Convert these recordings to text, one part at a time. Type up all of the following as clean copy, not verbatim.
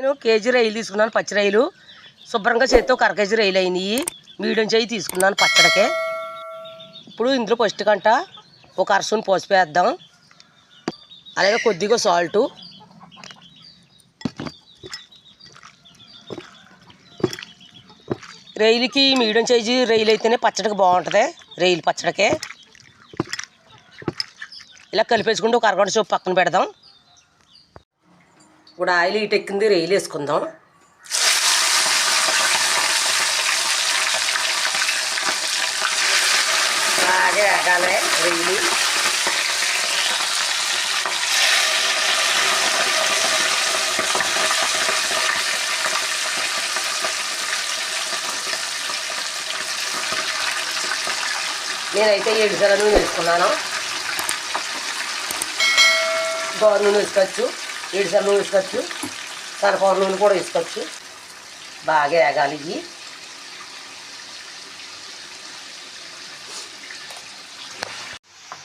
నేను కేజీ రొయ్యలు తీసుకున్నాను, పచ్చి రొయ్యలు శుభ్రంగా చేస్తే ఒక అర కేజీ రొయ్యలు అయినాయి. మీడియం చేయి తీసుకున్నాను పచ్చడికే. ఇప్పుడు ఇందులో ఫస్ట్ గంట ఒక అర స్పూన్ పసుపు వేద్దాం, అలాగే కొద్దిగా సాల్టు, రొయ్యలకి మీడియం సైజు రొయ్యలు అయితేనే పచ్చడికి బాగుంటుంది. రొయ్యలు పచ్చడికే ఇలా కలిపేసుకుంటే ఒక అరగంట సేపు పక్కన పెడదాం. ఇప్పుడు ఆయిల్ హీట్ ఎక్కింది, రొయ్యలు వేసుకుందాం. బాగా ఎగాలి రొయ్యలు. నేనైతే 7 సార్లు నూనె వేసుకున్నాను. గోరు నూనె వేసుకోవచ్చు, 7 సార్లు నూనె వేసుకోవచ్చు, సన్ఫ్లవర్ నూనె కూడా వేసుకోవచ్చు. బాగా ఎగాలి ఇవి.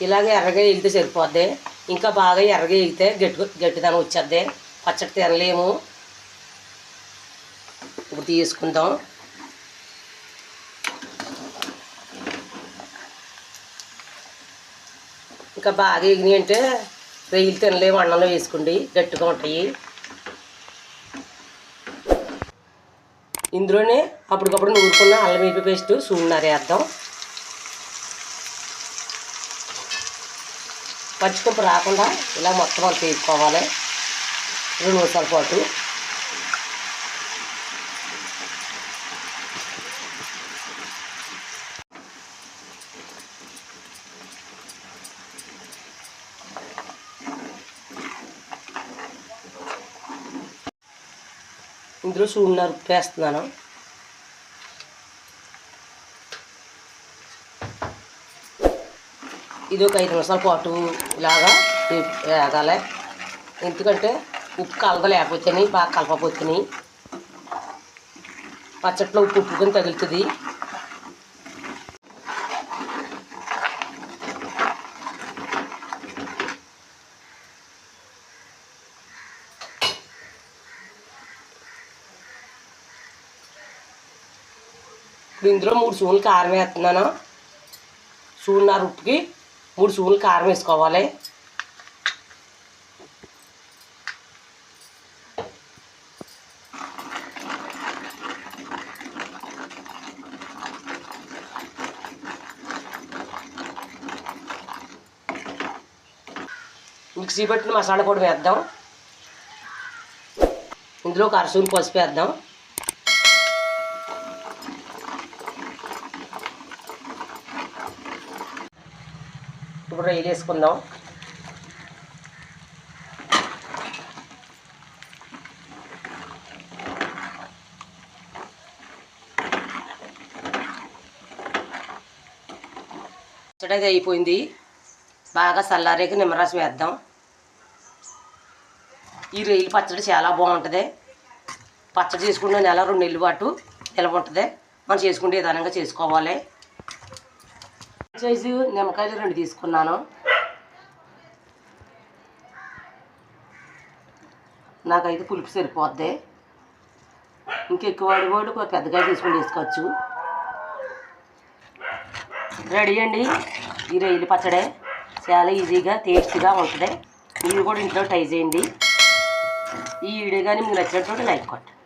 ఇలాగే ఎర్రగా ఎగితే సరిపోద్ది. ఇంకా బాగా ఎర్రగా ఎగితే గట్టిదనం వచ్చేద్ది, పచ్చడి తినలేము. ఇప్పుడు తీసుకుందాం. ఇంకా బాగా ఎగినాయి అంటే రొయ్యలు తినలేము, అన్నంలో వేసుకోండి, గట్టిగా ఉంటాయి. ఇందులోనే అప్పటికప్పుడు నూరుకున్న అల్లం వెల్లుల్లి పేస్ట్ సూన్నర వేద్దాం. పచ్చికప్పు రాకుండా ఇలా మొత్తం అంతా వేసుకోవాలి 2 నిమిషాల పాటు. ఇందులో సూన్నర ఉప్పు వేస్తున్నాను. ఇది ఒక 5 నిమిషాల పాటు ఇలాగా వేగాలి. ఎందుకంటే ఉప్పు కలగలేకపోతేనే బాగా కలపపోతుంది, పచ్చట్లో ఉప్పు ఉప్పుకొని తగులుతుంది. ఇప్పుడు ఇందులో 3 స్పూన్లు కారం వేస్తున్నాను. సూన్నర ఉప్పుకి 3 స్పూన్లు కారం వేసుకోవాలి. మిక్సీ పట్టిన మసాలా పొడి వేద్దాం. ఇందులో ఒక అర స్పూన్ పసుపు వేద్దాం. ఇప్పుడు రొయ్యలు వేసుకుందాం. పచ్చడి అయిపోయింది. బాగా చల్లారేక నిమ్మరసం వేద్దాం. ఈ రొయ్యలు పచ్చడి చాలా బాగుంటుంది. పచ్చడి చేసుకుంటే నెల 2 నెలల పాటు నిల్వ ఉంటుంది. మనం చేసుకుంటే విధానంగా చేసుకోవాలి. సైజు నిమ్మకాయలు 2 తీసుకున్నాను. నాకైతే పులుపు సరిపోద్ది. ఇంకెక్కువ వాడు పెద్దగా తీసుకుని వేసుకోవచ్చు. రెడీ అండి ఈ రొయ్యలు పచ్చడి. చాలా ఈజీగా టేస్ట్గా ఉంటుంది. మీరు కూడా ఇంట్లో ట్రై చేయండి. ఈ వీడియో కానీ మీకు నచ్చినట్టు లైక్ కొట్టండి.